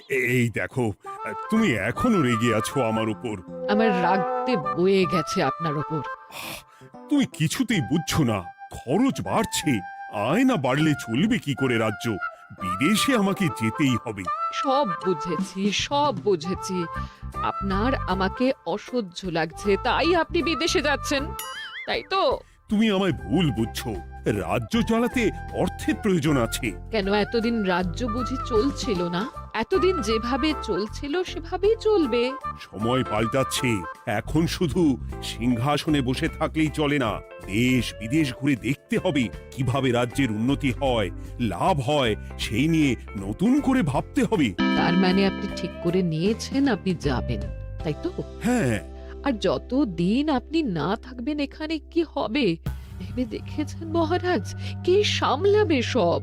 এই দেখো, তুমি এখনো রেগে আছো আমার উপর। আমার রাগতে বয়ে গেছে আপনার ওপর। তুমি কিছুতেই বুঝছো না, খরচ বাড়ছে। আয় না বাড়লে চলবে কি করে রাজ্য? বিদেশে আমাকে যেতেই হবে। সব বুঝেছি, সব বুঝেছি। আপনার আমাকে অসহ্য লাগছে, তাই আপনি বিদেশে যাচ্ছেন, তাই তো? তুমি আমায় ভুল বুঝছো। রাজ্য চালাতে অর্থের প্রয়োজন আছে। কেন এতদিন রাজ্য বুঝি চলছিল না? এতদিন যেভাবে চলছিল সেভাবেই চলবে। সময় পাল্টাচ্ছে। এখন শুধু সিংহাসনে বসে থাকলেই চলে না, দেশ বিদেশ ঘুরে দেখতে হবে কিভাবে রাজ্যের উন্নতি হয়, লাভ হয়, সেই নিয়ে নতুন করে ভাবতে হবে। তার মানে আপনি ঠিক করে নিয়েছেন আপনি যাবেন, তাই তো? হ্যাঁ। আর যতদিন আপনি না থাকবেন এখানে কি হবে ভেবে দেখেছেন মহারাজ? কে সামলাবে সব?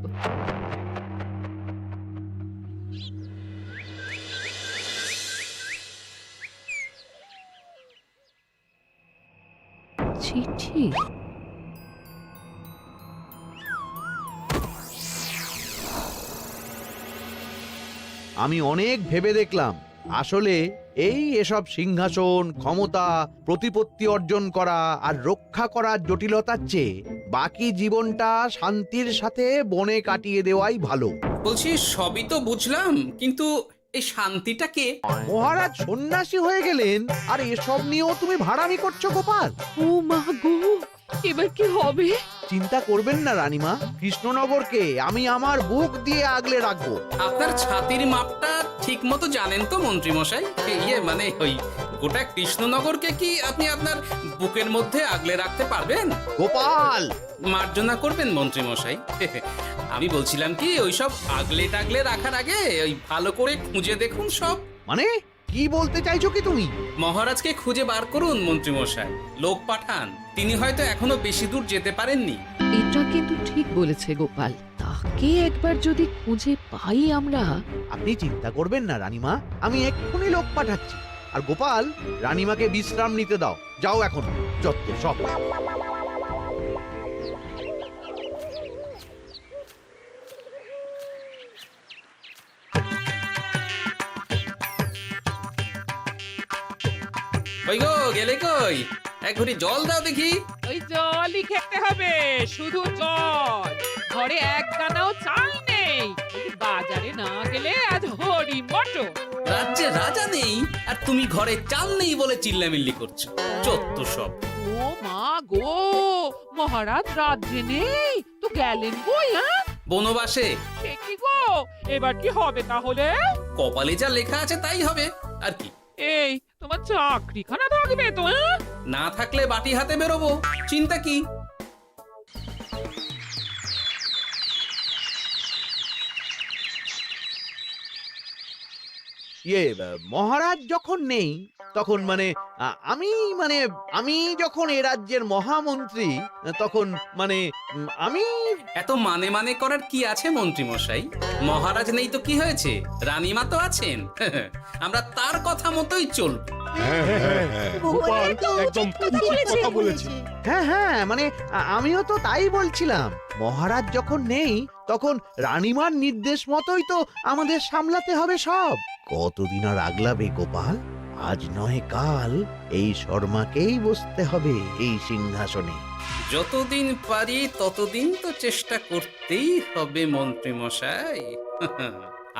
চিঠি? আমি অনেক ভেবে দেখলাম, আসলে এসব সিংহাসন, ক্ষমতা, প্রতিপত্তি অর্জন করা আর রক্ষা করার জটিলতার চেয়ে বাকি জীবনটা শান্তির সাথে বনে কাটিয়ে দেওয়াই ভালো। বলছি সবই তো বুঝলাম, কিন্তু এই শান্তিটা কে? মহারাজ সন্ন্যাসী হয়ে গেলেন আর এসব নিয়েও তুমি ভাড়ামি করছো গোপাল? ও মা গো, এবার কি হবে? চিন্তা করবেন না রানীমা, কৃষ্ণনগরকে আমি আমার বুক দিয়ে আগলে রাখবো। আপনার ছাতির মাপটা ঠিক মতো জানেন তো মন্ত্রী মশাই? মানে ওই গোটা কৃষ্ণনগরকে কি আপনি আপনার বুকের মধ্যে আগলে রাখতে পারবেন? গোপাল! মার্জনা করবেন মন্ত্রী মশাই। আমি বলছিলাম কি, ওইসব আগলে টাগলে রাখার আগে ওই ভালো করে খুঁজে দেখুন সব। মানে কি বলতে চাইছো কি তুমি? মহারাজকে খুঁজে বার করুন মন্ত্রী মশাই, লোক পাঠান। তিনি হয়তো এখনো বেশি দূর যেতে পারেননি। এটা কিন্তু ঠিক বলেছে গোপাল, তাকে একবার যদি খুঁজে পাই আমরা। আপনি চিন্তা করবেন না রানীমা, আমি এক্ষুনি লোক পাঠাচ্ছি। আর গোপাল, রানীমাকে বিশ্রাম নিতে দাও। যাও এখন, যত সব। কই গো, গেলে কই? এক ঘুরি জল দাও দেখি। ওই জলই খেতে হবে, শুধু জল। ঘরে এক দানাও চাল নেই। বাজারে না গেলে আজ হরি মটর। রাজ্যে রাজা নেই আর তুমি ঘরে চাল নেই বলে চিল্লামিল্লি করছো, চত্ব সব। ও মা গো, মহারাজ রাজ্যে নেই তো গেলেন কই? বনবাসে। সে কি গো, এবার কি হবে তাহলে? কপালে যা লেখা আছে তাই হবে, আর কি। এই তোমার চাকরিখানা থাকবে তো? না থাকলে বাটি হাতে বেরোবো, চিন্তা কি? মহারাজ যখন নেই তখন আমি যখন এ রাজ্যের মহামন্ত্রী, তখন আমি এত মানে করার কি আছে মন্ত্রী মশাই? মহারাজ নেই তো কি হয়েছে, রানীমা তো আছেন। আমরা তার কথা মতোই চলব। গোপাল একদম উচিত কথা বলেছে। হ্যাঁ হ্যাঁ, আমিও তো তাই বলছিলাম। মহারাজ যখন নেই তখন রানীমার নির্দেশ মতোই তো আমাদের সামলাতে হবে সব। কতদিন আর আগলাবে গোপাল? আজ নয় কাল এই শর্মাকেই বসতে হবে এই সিংহাসনে। যতদিন পারি ততদিন তো চেষ্টা করতেই হবে মন্ত্রী মশাই।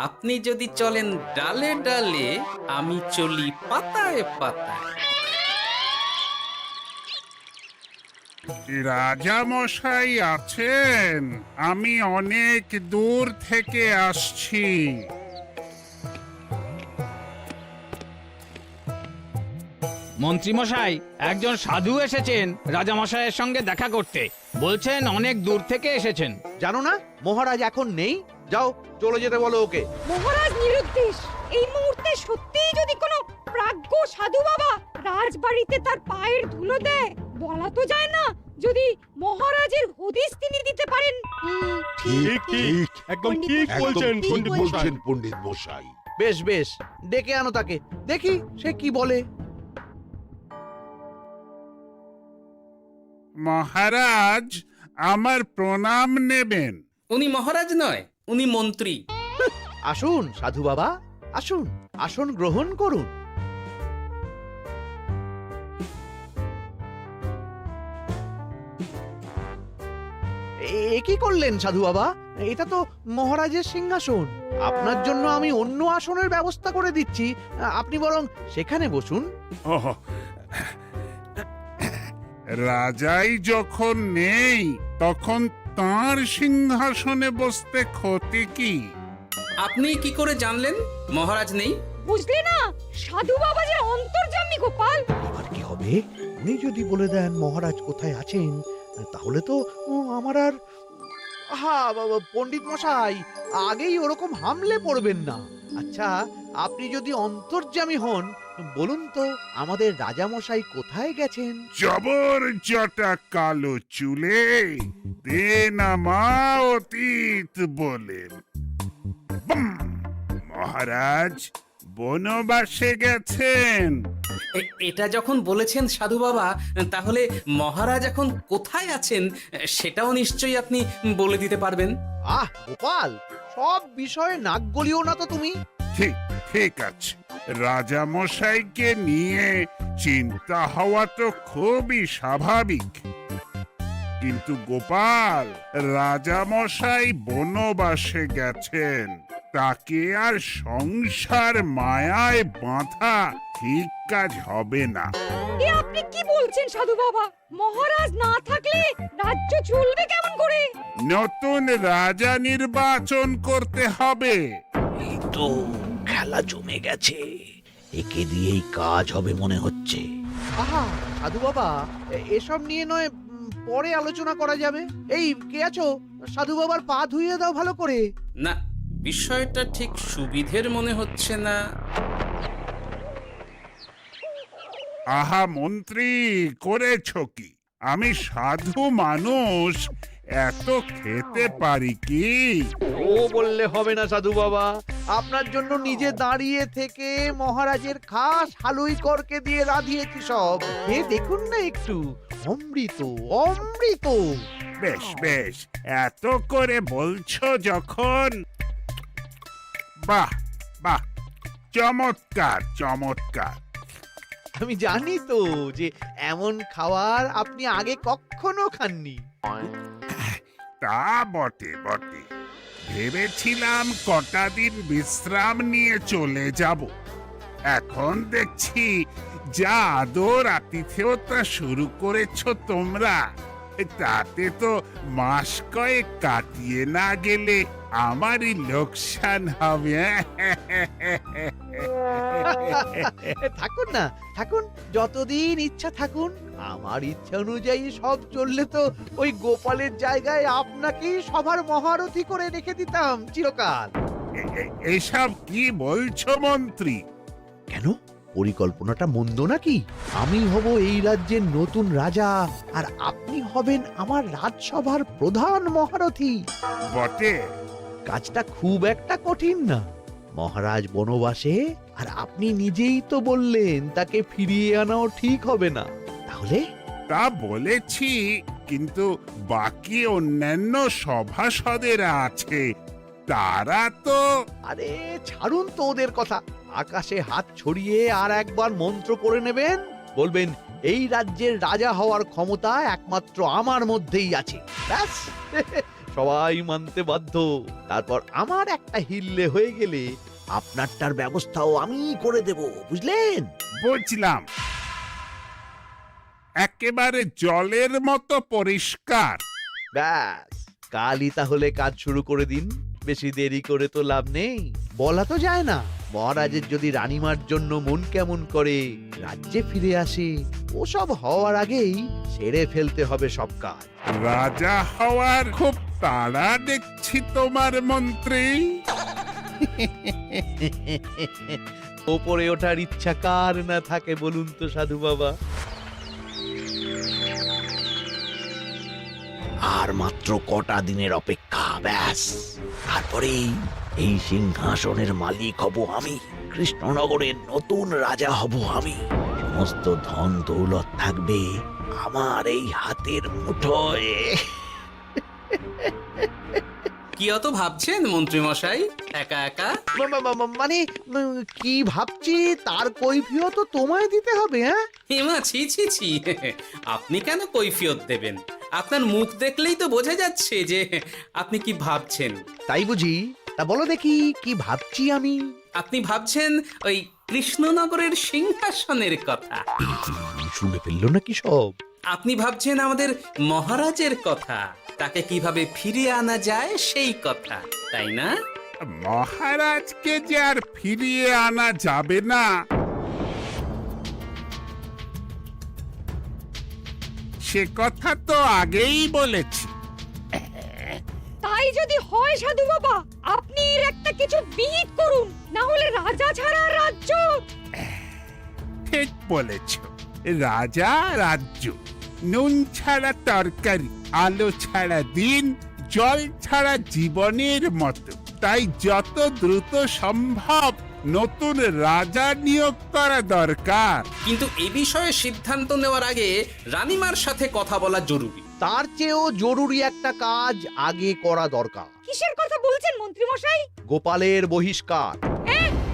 আপনি যদি চলেন ডালে ডালে, আমি চলি পাতায় পাতায়। রাজা মশাই আছেন? আমি অনেক দূর থেকে আসছি। মন্ত্রীমশাই, একজন সাধু এসেছেন রাজামশাইয়ের সঙ্গে দেখা করতে। বলছেন অনেক দূর থেকে এসেছেন। জানো না মহারাজ এখন নেই? যাও, চলে যেতে বলো ওকে। মহারাজ নিরুদ্দেশ। এই মুহূর্তে সত্যিই যদি কোনো প্রাজ্ঞ সাধু বাবা রাজবাড়িতে তার পায়ের ধুলো দেয়, বলা তো যায় না যদি মহারাজের হদিস তিনি দিতে পারেন। ঠিক ঠিক, একদম ঠিক বলছেন পণ্ডিত মশাই। বেশ বেশ, ডেকে আনো তাকে, দেখি সে কি বলে। মহারাজ, আমার প্রণাম নেবেন। উনি মহারাজ নয়, উনি মন্ত্রী। আসুন সাধু বাবা, আসুন, আসন গ্রহণ করুন। এ কি করলেন সাধু বাবা? এটা তো মহারাজের সিংহাসন। আপনার জন্য আমি অন্য আসনের ব্যবস্থা করে দিচ্ছি, আপনি বরং সেখানে বসুন। ওহ, রাজাই যখন নেই তখন তার সিংহাসনে বসতে ক্ষতি কি? আপনি কি করে জানলেন মহারাজ নেই? বুঝলে না, সাধু বাবা যে অন্তর্যামী গোপাল। এবার কি হবে? উনি যদি বলে দেন মহারাজ কোথায় আছেন, তাহলে তো আমার আর পণ্ডিত মশাই, আগেই ওরকম হামলে পড়বেন না। আচ্ছা, আপনি যদি অন্তর্যামী হন, বলুন তো আমাদের রাজা মশাই কোথায় গেছেন? জবর জটা কালো চুলে মা অতীত বলেন। বুম! মহারাজ বনবাসে গেছেন। এটা যখন বলেছেন সাধু বাবা, তাহলে মহারাজ এখন কোথায় আছেন সেটাও নিশ্চয়ই আপনি বলে দিতে পারবেন। আহ গোপাল, সব বিষয়ে নাক গলিও না তো তুমি। ঠিক ঠিক আছে, রাজা মশাইকে নিয়ে চিন্তা হওয়া তো খুবই স্বাভাবিক, কিন্তু গোপাল, রাজা মশাই বনবাসে গেছেন, তাকে আর সংসার মায়ায় বাঁধা ঠিক কাজ হবে না। এ আপনি কি বলছেন সাধু বাবা? মহারাজ না থাকলে রাজ্য চলবে কেমন করে? নতুন রাজা নির্বাচন করতে হবে। এই তো খেলা জমে গেছে, একে দিয়েই কাজ হবে মনে হচ্ছে। আহা সাধু বাবা, এসব নিয়ে নয় পরে আলোচনা করা যাবে। এই কে আছো? সাধু বাবার পা ধুইয়ে দাও ভালো করে। না, বিষয়টা ঠিক সুবিধের মনে হচ্ছে না। আহা মন্ত্রী, করেছ কি? আমি সাধু মানুষ, এত খেতে পারি কি? ও বললে হবে না সাধু বাবা, আপনার জন্য নিজে দাঁড়িয়ে থেকে মহারাজের খাস হালুই করকে দিয়ে রাঁধিয়েছি সব। এ দেখুন না একটু, অমৃত অমৃত। বেশ বেশ, এত করে বলছো যখন, বাহ বাহ, চমৎকার চমৎকার। আমি জানি তো যে এমন খাবার আপনি আগে কখনো খাননি। তা বটে বটে, ভেবেছিলাম কটা দিন বিশ্রাম নিয়ে চলে যাব, এখন দেখছি যা আদর আতিথেয়তা শুরু করেছো তোমরা, তাতে তো মাস কয়েক কাটিয়ে না গেলে আমারই লোকসান হবে। থাকুন না, থাকুন, যতদিন ইচ্ছা থাকুন। আমার ইচ্ছা অনুযায়ী সব চললে তো ওই গোপালের জায়গায় আপনাকেই সবার মহারথী করে রেখে দিতাম চিরকাল। এসব কি বলছো মন্ত্রী? কেন, পরিকল্পনাটা মন্দ নাকি? আমি হব এই রাজ্যের নতুন রাজা, আর আপনি হবেন আমার রাজসভার প্রধান মহারথী। বটে, কাজটা খুব একটা কঠিন না। মহারাজ বনবাসে, আর আপনি নিজেই তো বললেন তাকে ফিরিয়ে আনাও ঠিক হবে না। তাহলে তা বলেছি, কিন্তু বাকি অন্যান্য সভাসদেরা আছে, তারা তো। আরে ছাড়ুন তো ওদের কথা। আকাশে হাত ছড়িয়ে আর একবার মন্ত্র পড়ে নেবেন, বলবেন এই রাজ্যের রাজা হওয়ার ক্ষমতা একমাত্র আমার মধ্যেই আছে, ব্যাস। সবাই মানতে বাধ্য। তারপর আমার একটা হিল্লে হয়ে গেলে আপনারটার ব্যবস্থাও আমি করে দেব, বুঝলেন? বুঝলাম, একেবারে জলের মতো পরিষ্কার। ব্যাস, কালই তাহলে কাজ শুরু করে দিন। বেশি দেরি করে তো লাভ নেই। বলা তো যায় না, মহারাজের যদি রানীমার জন্য মন কেমন করে, রাজ্যে ফিরে আসে, ওসব হওয়ার আগেই সেরে ফেলতে হবে সব কাজ। রাজা হওয়ার খুব তাড়া দেখছি তোমার মন্ত্রী। ওপরে ওঠার ইচ্ছা কার না থাকে বলুন তো সাধু বাবা? আর মাত্র কটা দিনের অপেক্ষা, ব্যাস। তারপরেই এই সিংহাসনের মালিক হব আমি, কৃষ্ণনগরের নতুন রাজা হব আমি। সমস্ত ধন দৌলত থাকবে আমার এই হাতের মুঠোয়। কি অত ভাবছেন মন্ত্রী মশাই একা একা? মানে কি ভাবছি তার কৈফিয়ত তো তোমায় দিতে হবে। হ্যাঁ, হেমা, ছি ছি ছি, আপনি কেন কৈফিয়ত দেবেন? আপনার মুখ দেখলেই তো বোঝা যাচ্ছে যে আপনি কি ভাবছেন। তাই বুঝি? তা বলো দেখি কি ভাবছি আমি। আপনি ভাবছেন ওই কৃষ্ণনগরের সিংহাসনের কথা। শুনে ফেললো নাকি সব? আপনি ভাবছেন আমাদের মহারাজের কথা, তাকে কিভাবে ফিরিয়ে আনা যায় সেই কথা, তাই না? মহারাজকে যে আর ফিরিয়ে আনা যাবে না সে কথা তো আগেই বলেছি। তাই যদি হয় সাধু বাবা, আপনি এর একটা কিছু বিহিত করুন, না হলে রাজা ছাড়া রাজ্য। ঠিক বলেছ, রাজা রাজ্য, নুন ছাড়া তরকারি, আলো ছাড়া দিন, জল ছাড়া জীবনের মতো। তাই যত দ্রুত সম্ভব নতুন রাজা নিয়োগ করা দরকার। কিন্তু এ বিষয়ে সিদ্ধান্ত নেওয়ার আগে রানীমার সাথে কথা বলা জরুরি। তার চেয়েও জরুরি একটা কাজ আগে করা দরকার। কিসের কথা বলছেন মন্ত্রী মশাই? গোপালের বহিষ্কার।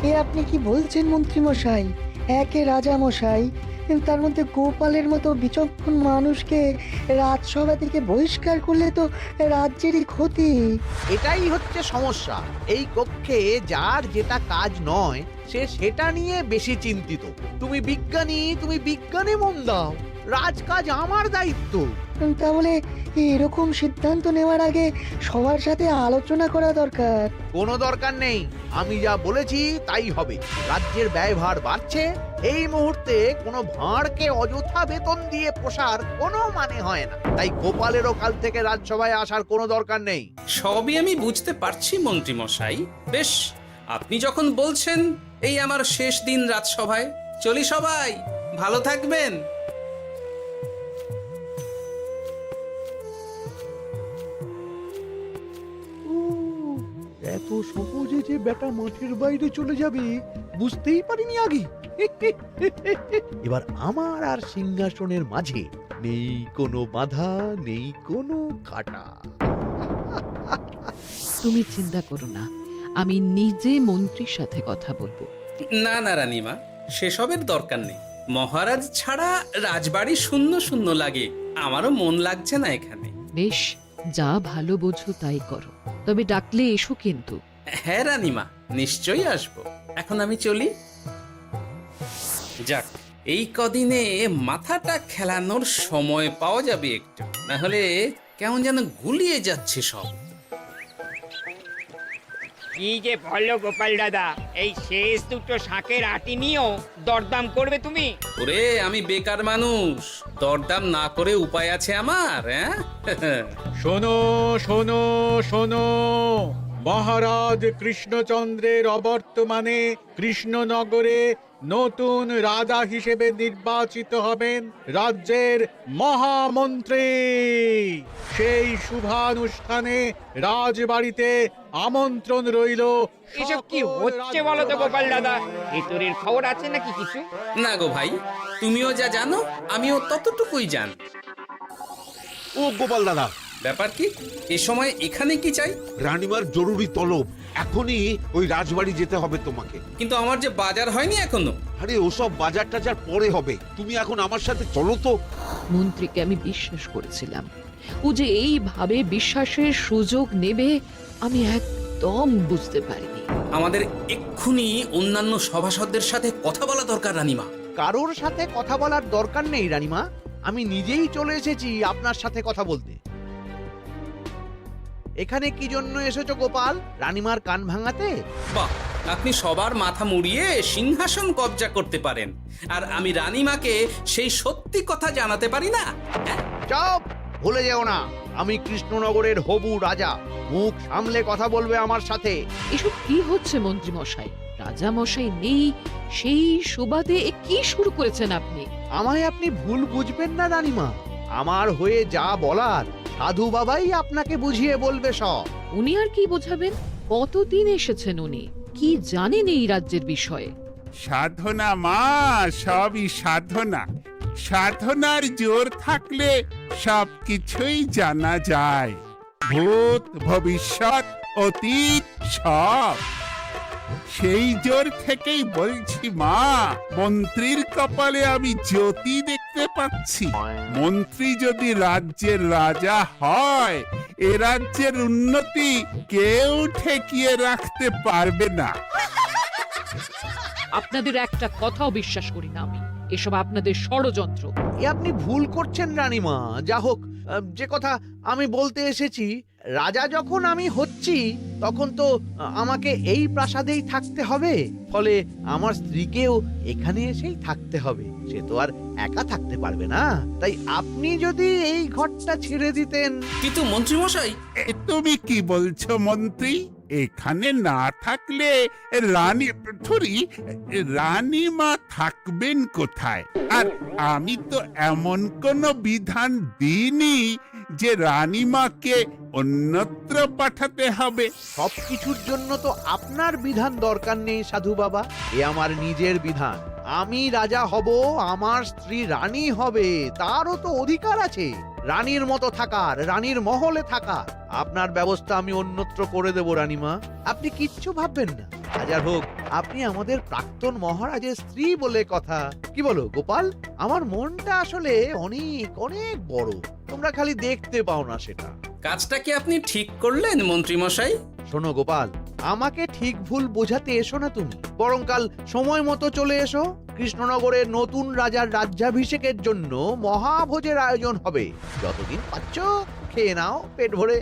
এ আপনি কি বলছেন মন্ত্রী মশাই? একে রাজা মশাই, তার মধ্যে গোপালের মতো বিচক্ষণ মানুষকে রাজসভা থেকে বহিষ্কার করলে তো রাজ্যেরই ক্ষতি। এটাই হচ্ছে সমস্যা। এই কক্ষে যার যেটা কাজ নয় সে সেটা নিয়ে বেশি চিন্তিত। তুমি বিজ্ঞানে মন দাও, রাজকাজ আমার দায়িত্ব। তাহলে এরকম সিদ্ধান্ত নেওয়ার আগে সবার সাথে আলোচনা করা দরকার। কোনো দরকার নেই, আমি যা বলেছি তাই হবে। রাজ্যের ব্যয়ভার বাড়ছে, এই মুহূর্তে কোনো ভাঁড়কে অযথা বেতন দিয়ে পোষার কোনো মানে হয় না। তাই গোপালেরও কাল থেকে রাজসভায় আসার কোনো দরকার নেই। সবই আমি বুঝতে পারছি মন্ত্রী মশাই। বেশ, আপনি যখন বলছেন, এই আমার শেষ দিন রাজসভায়, চলি সবাই, ভালো থাকবেন। এত সহজে যে বেটা মাঠের বাইরে চলে যাবে বুঝতেই পারিনি আগে। এবার আমার আর সিংহাসনের মাঝে নেই কোনো বাধা, নেই কোনো কাটা। তুমি চিন্তা করো না, আমি নিজে মন্ত্রীর সাথে কথা বলবো। না না রানীমা, সেসবের দরকার নেই। মহারাজ ছাড়া রাজবাড়ি শূন্য শূন্য লাগে, আমারও মন লাগছে না এখানে। বেশ, যা ভালো বোঝো তাই করো, তবে ডাকলে এসো কিন্তু। হ্যাঁ রানীমা, নিশ্চয়ই আসবো। এখন আমি চলি। যাক, এই কদিনে মাথাটা খেলানোর সময় পাওয়া যাবে একটু, না হলে কেমন যেন গুলিয়ে যাচ্ছে সব। কি যে বলো গোপাল দাদা, এই শেষ দুটো শাকের আটি নিয়েও দরদাম করবে তুমি? ওরে, আমি বেকার মানুষ, দরদাম না করে উপায় আছে আমার? হ্যাঁ শোনো শোনো শোনো, মহারাজ কৃষ্ণচন্দ্রের অবর্তমানে কৃষ্ণনগরে নতুন রাজা হিসেবে নির্বাচিত হবেন রাজ্যের মহামন্ত্রী। সেই শুভানুষ্ঠানে রাজবাড়িতে আমন্ত্রণ রইল। এসব কি হচ্ছে বলো তো গোপাল দাদা? ভিতরের খবর আছে নাকি কিছু? না গো ভাই, তুমিও যা জানো আমিও ততটুকুই জানি। ও গোপাল দাদা, ব্যাপার কি? এ সময় এখানে কি চাই? রানীমার জরুরি তলব, এখনই ওই রাজবাড়ি যেতে হবে তোমাকে। কিন্তু আমার যে বাজার হয়নি এখনো। আরে ওসব বাজার টাজার পরে হবে, তুমি এখন আমার সাথে চলো তো। মন্ত্রীকে আমি বিশ্বাস করেছিলাম, ও যে এইভাবে বিশ্বাসের সুযোগ নেবে আমি একদম বুঝতে পারিনি। আমাদের এক্ষুনি অন্যান্য সভাসদদের সাথে কথা বলা দরকার রানীমা। কারোর সাথে কথা বলার দরকার নেই রানীমা, আমি নিজেই চলে এসেছি আপনার সাথে কথা বলতে। এখানে কি জন্য এসেছো গোপাল? রানীমার কান ভাঙাতে? বাহ, আপনি সবার মাথা মুড়িয়ে সিংহাসন কবজা করতে পারেন, আর আমি রানীমাকে সেই সত্যি কথা জানাতে পারি না? হ্যাঁ? চুপ! ভুলে যেও না, আমি কৃষ্ণনগরের হবু রাজা। মুখ সামলে কথা বলবে আমার সাথে। এসব কি হচ্ছে মন্ত্রী মশাই? রাজা মশাই নেই, সেই সুবাদে এ কি শুরু করেছেন আপনি? আমায় আপনি ভুল বুঝবেন না রানীমা, আমার হয়ে যা বলার সাধু বাবাই আপনাকে বুঝিয়ে বলবে সব। উনি আর কি বোঝাবেন? কতদিন এসেছেন উনি, কি জানেন এই রাজ্যের বিষয়ে? সাধনা মা, সবই সাধনা। সাধনার জোর থাকলে সবকিছুই জানা যায়। ভূত ভবিষ্যৎ অতীত সব। সেই জোর থেকেই বলছি মা, মন্ত্রীর কপালে আমি জ্যোতি দেখতে পাচ্ছি। মন্ত্রী যদি রাজ্যের রাজা হয়, এ রাজ্যের উন্নতি কেউ ঠেকিয়ে রাখতে পারবে না। আপনাদের একটা কথাও বিশ্বাস করি না আমি, এসব আপনাদের ষড়যন্ত্র। এ আপনি ভুল করছেন রানীমা। যা হোক, যে কথা আমি বলতে এসেছি, রাজা যখন আমি হচ্ছি তখন তো আমাকে এই প্রাসাদেই থাকতে হবে, ফলে আমার স্ত্রীকেও এখানে এসেই থাকতে হবে। সে তো আর একা থাকতে পারবে না। তাই আপনি যদি এই ঘরটা ছেড়ে দিতেন। কিন্তু মন্ত্রীমশাই, তুমি কি বলছো মন্ত্রী? এখানে না থাকলে রানীমা থাকবেন কোথায়? আর আমি তো এমন কোনো বিধান দিইনি যে রানীমাকে অন্যত্র পাঠাতে হবে। সবকিছুর জন্য তো আপনার বিধান দরকার নেই সাধু বাবা। এ আমার নিজের বিধান। আমি রাজা হব, আমার স্ত্রী রানী হবে, তারও তো অধিকার আছে রানীর মতো থাকার, রানীর মহলে থাকার। আপনার ব্যবস্থা আমি অন্যত্র করে দেব রানীমা, আপনি কিচ্ছু ভাববেন না। হাজার হোক আপনি আমাদের প্রাক্তন মহারাজের স্ত্রী বলে কথা। কি বলো গোপাল? আমার মনটা আসলে অনেক অনেক বড়, তোমরা খালি দেখতে পাও না সেটা। কাজটা কি আপনি ঠিক করলেন মন্ত্রীমশাই? শোনো গোপাল, আমাকে ঠিক ভুল বোঝাতে এসো না তুমি, বরং কাল সময় মতো চলে এসো। কৃষ্ণনগরের নতুন রাজার রাজ্যাভিষেকের জন্য মহাভোজের আয়োজন হবে। যতদিন পাচ্ছ খেয়ে নাও পেট ভরে।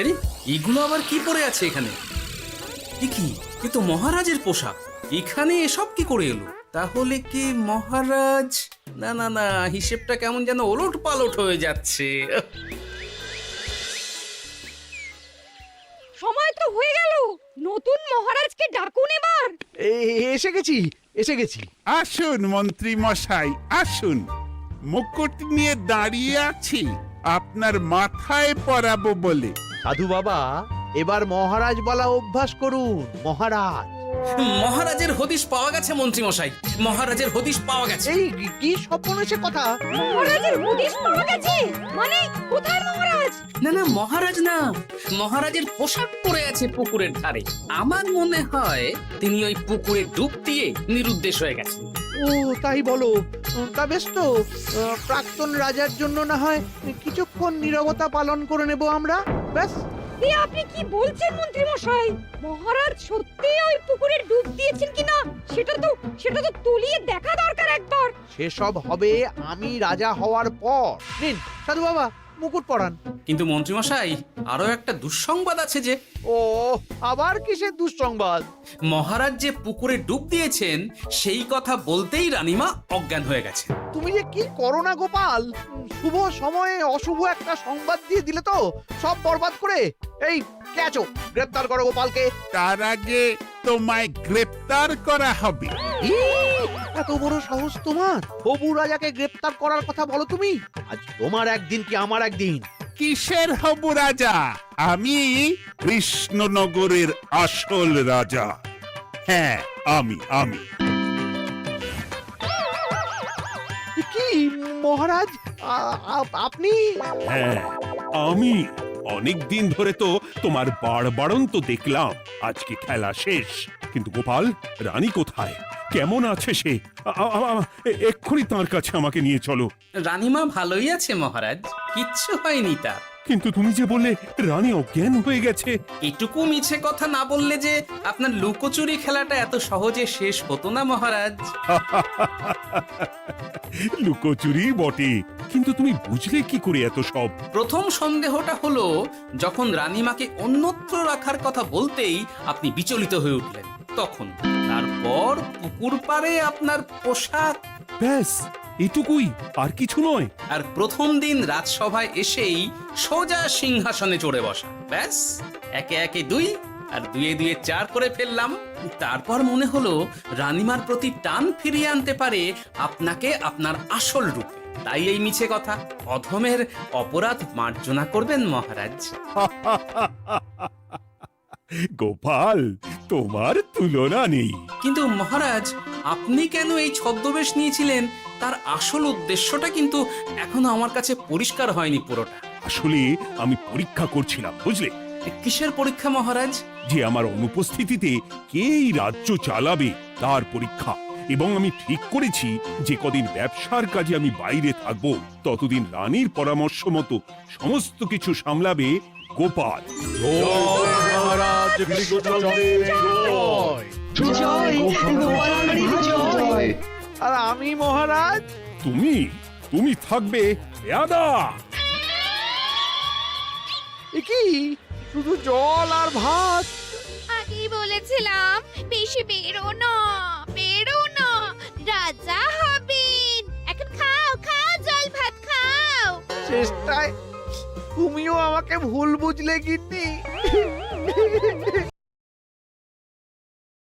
আরে এগুলো আবার কি পরে আছে এখানে? কি এ তো মহারাজের পোশাক। এখানে এসব কি করে এলো? তাহলে কি মহারাজ? না না না, হিসেবটা কেমন যেন ওলট পালট হয়ে যাচ্ছে। সময় তো হয়ে গেল, নতুন মহারাজকে ডাকুন এবার। এসে গেছি, এসে গেছি। আসুন মন্ত্রী মশাই, আসুন। মুকুট নিয়ে দাঁড়িয়ে আছি আপনার মাথায় পরাবো বলে। সাধু বাবা, এবার মহারাজ বলা অভ্যাস করুন। মহারাজ। মহারাজের হদিশ পাওয়া গেছে মন্ত্রীমশাই, মহারাজের হদিশ পাওয়া গেছে। এই কি সর্বনেশে কথা! মহারাজের হদিশ পাওয়া গেছে মানে কোথায় মহারাজ? না না, মহারাজ না, মহারাজের পোশাক পরে আছে পুকুরের ধারে। আমার মনে হয় তিনি ওই পুকুরে ডুব দিয়ে নিরুদ্দেশ হয়ে গেছেন। ও তাই বলো? তা বেশ তো, প্রাক্তন রাজার জন্য না হয় কিছুক্ষণ নীরবতা পালন করে নেব আমরা, ব্যাস। এ আপনি কি বলছেন মন্ত্রী মশাই? মহারাজ সত্যি ওই পুকুরে ডুব দিয়েছেন কিনা সেটা তো তলিয়ে দেখা দরকার একবার। সেসব হবে আমি রাজা হওয়ার পর। নিন সাধু বাবা, মুকুট পরান। কিন্তু মন্ত্রীমশাই, আরো একটা দুঃসংবাদ আছে যে। ও আবার কিসের দুঃসংবাদ? মহারাজ যে পুকুরে ডুব দিয়েছেন সেই কথা বলতেই রানীমা অজ্ঞান হয়ে গেছে। তুমি যে কি করো না গোপাল, শুভ সময়ে অশুভ একটা সংবাদ দিয়ে দিলে তো সব বরবাদ করে। এই কে আছো? গ্রেপ্তার করো গোপালকে। তার আগে তোমায় গ্রেপ্তার করা হবে। এত বড় সাহস তোমার? হবু রাজাকে গ্রেপ্তার করার কথা বলো তুমি? আজ তোমার একদিন কি আমার একদিন। কিসের হব রাজা? আমি কৃষ্ণনগরের আসল রাজা। হ্যাঁ, আমি। কি মহারাজ, আপনি? হ্যাঁ, আমি। অনেক দিন ধরে তো তোমার বাড়বাড়ন্ত দেখলাম, আজকে খেলা শেষ। কিন্তু গোপাল, রানী কোথায়? কেমন আছে সে? এক্ষুনি তার কাছে আমাকে নিয়ে চলো। রানীমা ভালোই আছে মহারাজ, কিচ্ছু হয়নি তার। কিন্তু তুমি যে বললে রানী অজ্ঞান হয়ে গেছে। এটুকু মিছে কথা না বললে যে আপনার লুকোচুরি খেলাটা এত সহজে শেষ হতো না মহারাজ। লুকোচুরি বটে, কিন্তু তুমি বুঝলে কি করে এত সব? প্রথম সন্দেহটা হলো যখন রানীমাকে অন্যত্র রাখার কথা বলতেই আপনি বিচলিত হয়ে উঠলেন, তখন। তারপর পুকুর পাড়ে আপনার পোশাক। ব্যাস এটুকুই, আর কিছু নয়। আর প্রথম দিন রাজসভায় এসেই সোজা সিংহাসনে চড়ে বসা। ব্যাস, একে একে 2 আর 2 2 4 করে ফেললাম। তারপর মনে হলো রানীমার প্রতি টান ফিরিয়ে আনতে পারে আপনাকে আপনার আসল রূপে। তাই এই মিছে কথা। অধমের অপরাধ মার্জনা করবেন মহারাজ। গোপাল, তোমার তুলনা নেই। কিন্তু মহারাজ, আপনি কেন এই ছদ্মবেশ নিয়েছিলেন তার আসল উদ্দেশ্যটা কিন্তু এখনো আমার কাছে পরিষ্কার হয়নি পুরোটা। আসলে আমি পরীক্ষা করছিলাম, বুঝলে, কিসের পরীক্ষা মহারাজ? যে আমার অনুপস্থিতিতে কেই রাজ্য চালাবে তার পরীক্ষা। এবং আমি ঠিক করেছি যে কদিন ব্যবসার কাজে আমি বাইরে থাকব, ততদিন রানীর পরামর্শ মতো সমস্ত কিছু সামলাবে গোপাল। মহারাজ কৃষ্ণচন্দ্রের জয়। আর আমি মহারাজ? তুমি থাকবে পেয়াদা। এ কি শুধু জল আর ভাত? আগেই বলেছিলাম বেশি বেরো না, বেরো না, রাজা হবেন। এখন খাও খাও, জল ভাত খাও। চেষ্টায় তুমিও আমাকে ভুল বুঝলে গিন্নি।